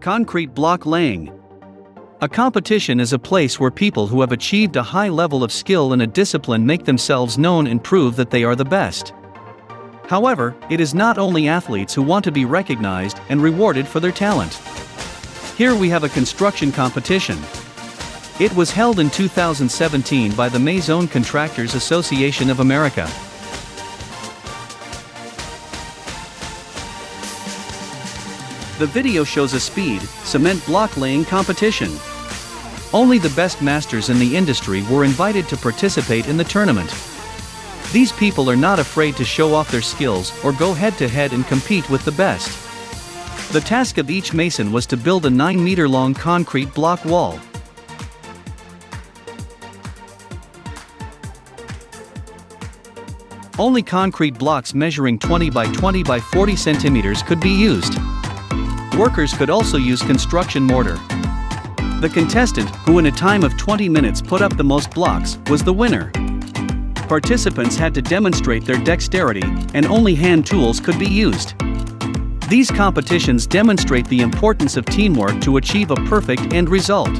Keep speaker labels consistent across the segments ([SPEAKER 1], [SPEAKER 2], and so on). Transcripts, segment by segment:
[SPEAKER 1] Concrete block laying. A competition is a place where people who have achieved a high level of skill in a discipline make themselves known and prove that they are the best. However, it is not only athletes who want to be recognized and rewarded for their talent. Here we have a construction competition. It was held in 2017 by the Maison Contractors Association of America. The video shows a speed, cement block laying competition. Only the best masters in the industry were invited to participate in the tournament. These people are not afraid to show off their skills or go head-to-head and compete with the best. The task of each mason was to build a 9-meter-long concrete block wall. Only concrete blocks measuring 20 by 20 by 40 centimeters could be used. Workers could also use construction mortar. The contestant, who in a time of 20 minutes put up the most blocks, was the winner. Participants had to demonstrate their dexterity, and only hand tools could be used. These competitions demonstrate the importance of teamwork to achieve a perfect end result.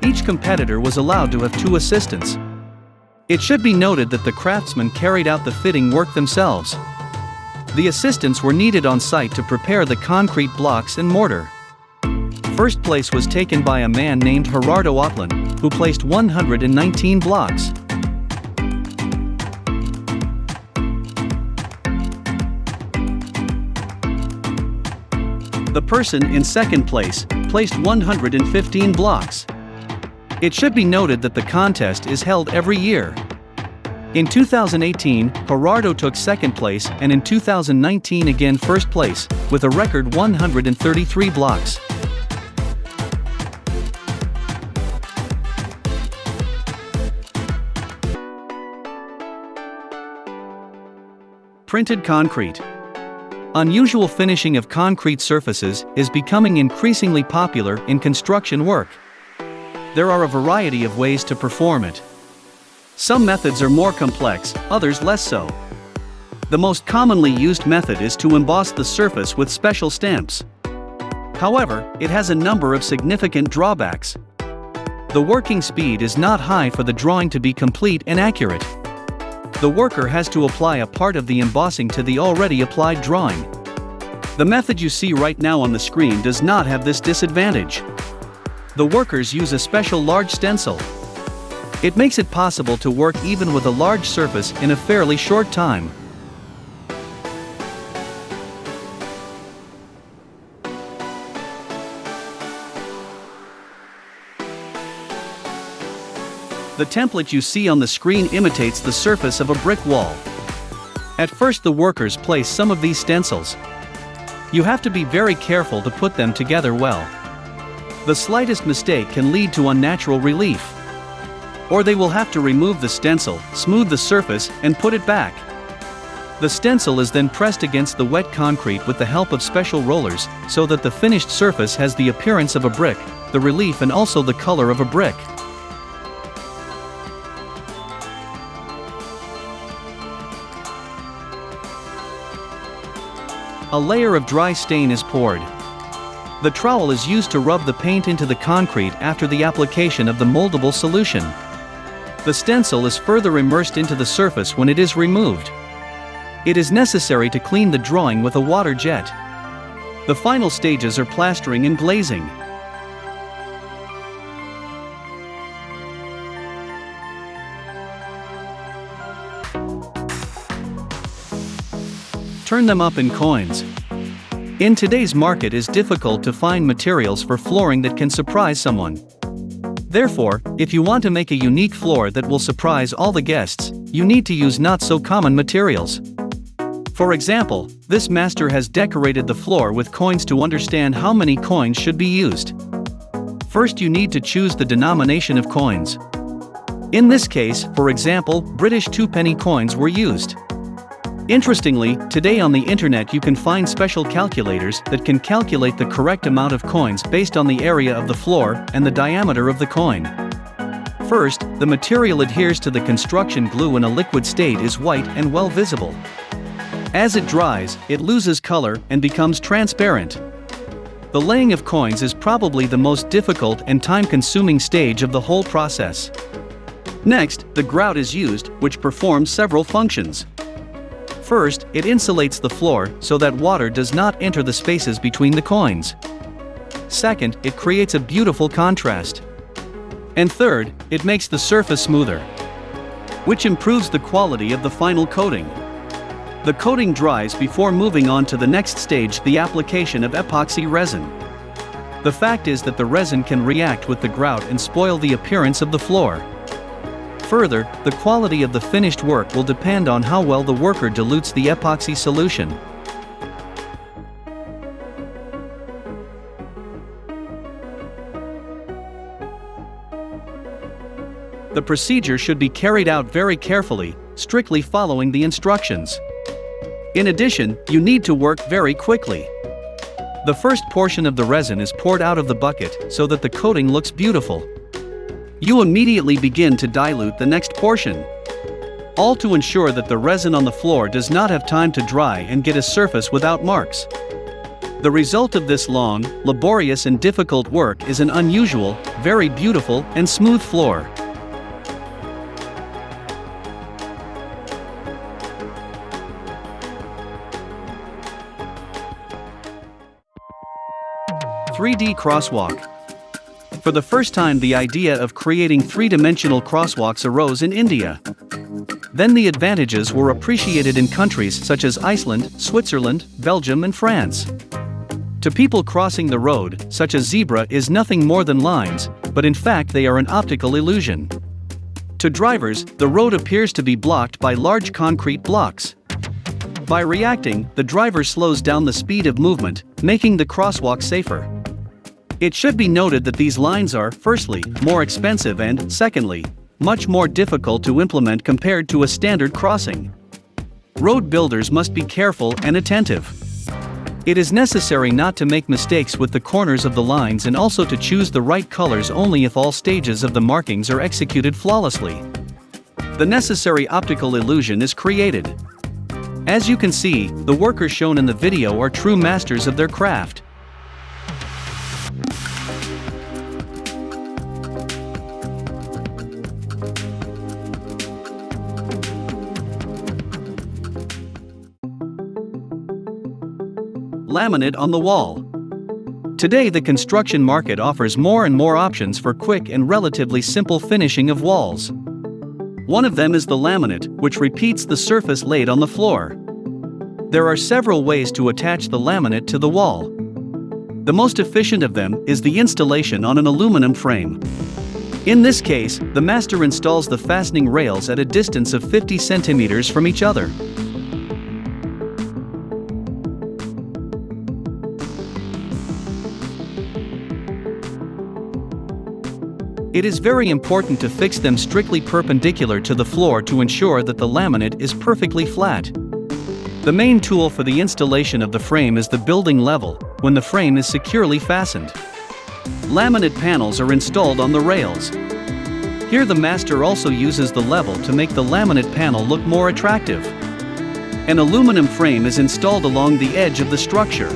[SPEAKER 1] Each competitor was allowed to have 2 assistants. It should be noted that the craftsmen carried out the fitting work themselves. The assistants were needed on site to prepare the concrete blocks and mortar. First place was taken by a man named Gerardo Otlin, who placed 119 blocks. The person in second place placed 115 blocks. It should be noted that the contest is held every year. In 2018, Gerardo took second place, and in 2019 again first place, with a record 133 blocks. Printed concrete. Unusual finishing of concrete surfaces is becoming increasingly popular in construction work. There are a variety of ways to perform it. Some methods are more complex, others less so. The most commonly used method is to emboss the surface with special stamps. However, it has a number of significant drawbacks. The working speed is not high for the drawing to be complete and accurate. The worker has to apply a part of the embossing to the already applied drawing. The method you see right now on the screen does not have this disadvantage. The workers use a special large stencil. It makes it possible to work even with a large surface in a fairly short time. The template you see on the screen imitates the surface of a brick wall. At first the workers place some of these stencils. You have to be very careful to put them together well. The slightest mistake can lead to unnatural relief. Or they will have to remove the stencil, smooth the surface, and put it back. The stencil is then pressed against the wet concrete with the help of special rollers, so that the finished surface has the appearance of a brick, the relief and also the color of a brick. A layer of dry stain is poured. The trowel is used to rub the paint into the concrete after the application of the moldable solution. The stencil is further immersed into the surface when it is removed. It is necessary to clean the drawing with a water jet. The final stages are plastering and glazing. Turn them up in coins. In today's market it is difficult to find materials for flooring that can surprise someone. Therefore, if you want to make a unique floor that will surprise all the guests, you need to use not so common materials. For example, this master has decorated the floor with coins to understand how many coins should be used. First you need to choose the denomination of coins. In this case, for example, British 2-penny coins were used. Interestingly, today on the internet you can find special calculators that can calculate the correct amount of coins based on the area of the floor and the diameter of the coin. First, the material adheres to the construction glue in a liquid state is white and well visible. As it dries, it loses color and becomes transparent. The laying of coins is probably the most difficult and time-consuming stage of the whole process. Next, the grout is used, which performs several functions. First, it insulates the floor so that water does not enter the spaces between the coins. Second, it creates a beautiful contrast. And third, it makes the surface smoother, which improves the quality of the final coating. The coating dries before moving on to the next stage, the application of epoxy resin. The fact is that the resin can react with the grout and spoil the appearance of the floor. Further, the quality of the finished work will depend on how well the worker dilutes the epoxy solution. The procedure should be carried out very carefully, strictly following the instructions. In addition, you need to work very quickly. The first portion of the resin is poured out of the bucket so that the coating looks beautiful. You immediately begin to dilute the next portion, all to ensure that the resin on the floor does not have time to dry and get a surface without marks. The result of this long, laborious and difficult work is an unusual, very beautiful and smooth floor. (3D) crosswalk. For the first time, the idea of creating three-dimensional crosswalks arose in India. Then the advantages were appreciated in countries such as Iceland, Switzerland, Belgium and France. To people crossing the road, such a zebra is nothing more than lines, but in fact they are an optical illusion. To drivers, the road appears to be blocked by large concrete blocks. By reacting, the driver slows down the speed of movement, making the crosswalk safer. It should be noted that these lines are, firstly, more expensive and, secondly, much more difficult to implement compared to a standard crossing. Road builders must be careful and attentive. It is necessary not to make mistakes with the corners of the lines and also to choose the right colors only if all stages of the markings are executed flawlessly. The necessary optical illusion is created. As you can see, the workers shown in the video are true masters of their craft. Laminate on the wall. Today the construction market offers more and more options for quick and relatively simple finishing of walls. One of them is the laminate, which repeats the surface laid on the floor. There are several ways to attach the laminate to the wall. The most efficient of them is the installation on an aluminum frame. In this case, the master installs the fastening rails at a distance of 50 centimeters from each other. It is very important to fix them strictly perpendicular to the floor to ensure that the laminate is perfectly flat. The main tool for the installation of the frame is the building level, when the frame is securely fastened. Laminate panels are installed on the rails. Here the master also uses the level to make the laminate panel look more attractive. An aluminum frame is installed along the edge of the structure.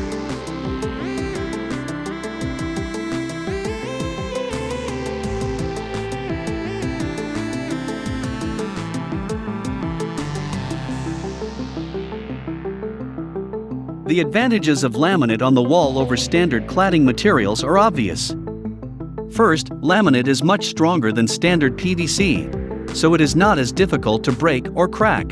[SPEAKER 1] The advantages of laminate on the wall over standard cladding materials are obvious. First, laminate is much stronger than standard PVC, so it is not as difficult to break or crack.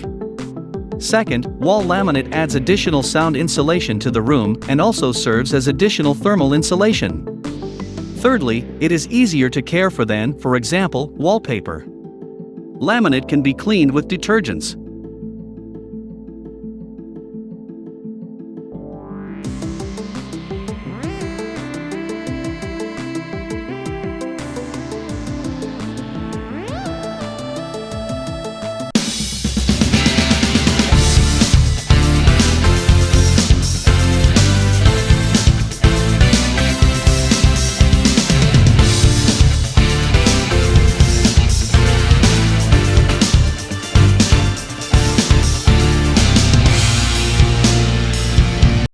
[SPEAKER 1] Second, wall laminate adds additional sound insulation to the room and also serves as additional thermal insulation. Thirdly, it is easier to care for than, for example, wallpaper. Laminate can be cleaned with detergents.